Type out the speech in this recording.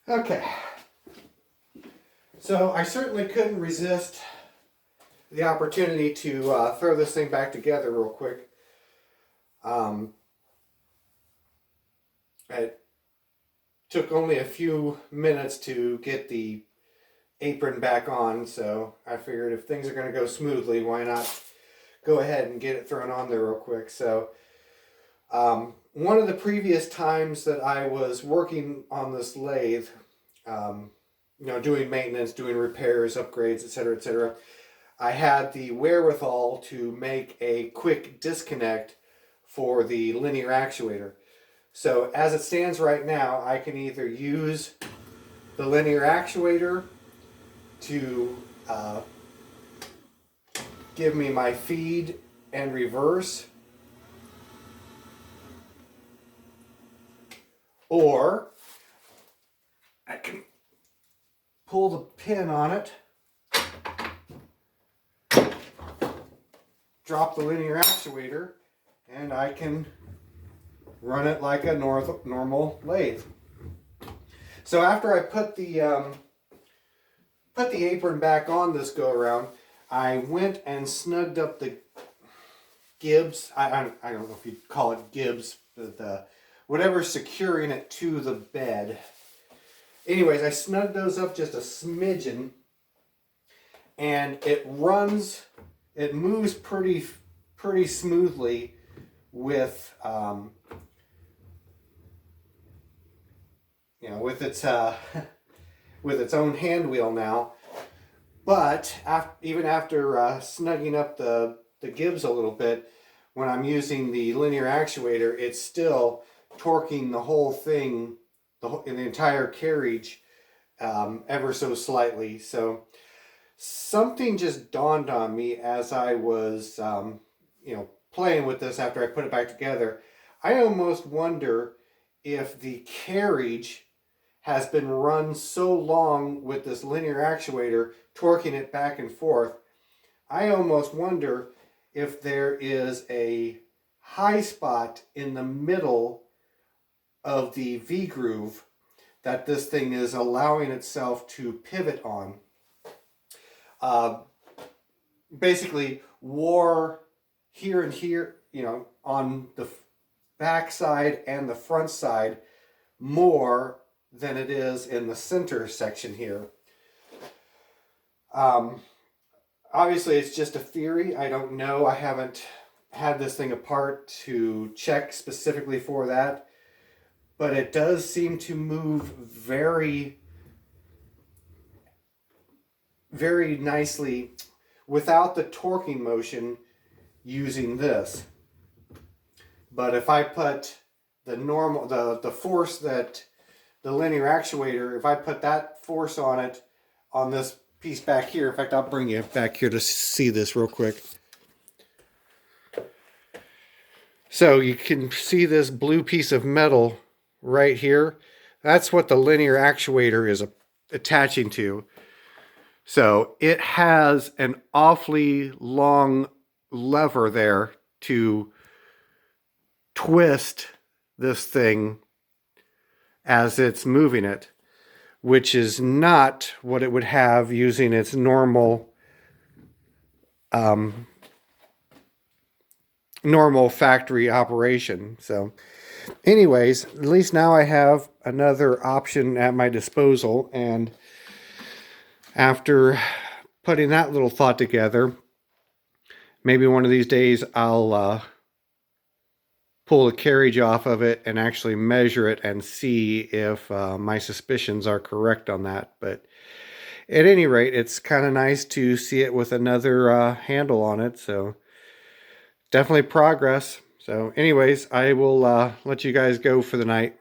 Okay, so I certainly couldn't resist the opportunity to throw this thing back together real quick. It took only a few minutes to get the apron back on, so I figured if things are going to go smoothly, why not go ahead and get it thrown on there real quick. So one of the previous times that I was working on this lathe, doing maintenance, doing repairs, upgrades, etc., I had the wherewithal to make a quick disconnect for the linear actuator. So as it stands right now, I can either use the linear actuator to give me my feed and reverse, or I can pull the pin on it, drop the linear actuator, and I can run it like a normal lathe. So after I put the apron back on this go around, I went and snugged up the gibs. I don't know if you'd call it gibs, but whatever's securing it to the bed. Anyways, I snugged those up just a smidgen, and it moves pretty smoothly with with its with its own hand wheel now. But even after snugging up the gibs a little bit, when I'm using the linear actuator, it's still torquing the whole thing, in the entire carriage, ever so slightly. So something just dawned on me as I was playing with this after I put it back together. I almost wonder if the carriage has been run so long with this linear actuator, torquing it back and forth. I almost wonder if there is a high spot in the middle of the V-groove that this thing is allowing itself to pivot on. Basically, wore here and here, on the back side and the front side more than it is in the center section here. Obviously, it's just a theory. I don't know. I haven't had this thing apart to check specifically for that. But it does seem to move very, very nicely without the torquing motion using this. But if I put the force that the linear actuator, if I put that force on it, on this piece back here, in fact, I'll bring you back here to see this real quick. So you can see this blue piece of metal right here. That's what the linear actuator is attaching to. So it has an awfully long lever there to twist this thing as it's moving it, which is not what it would have using its normal factory operation. So anyways, at least now I have another option at my disposal, and after putting that little thought together, maybe one of these days I'll pull the carriage off of it and actually measure it and see if my suspicions are correct on that. But at any rate, it's kind of nice to see it with another handle on it. So definitely progress. So anyways, I will let you guys go for the night.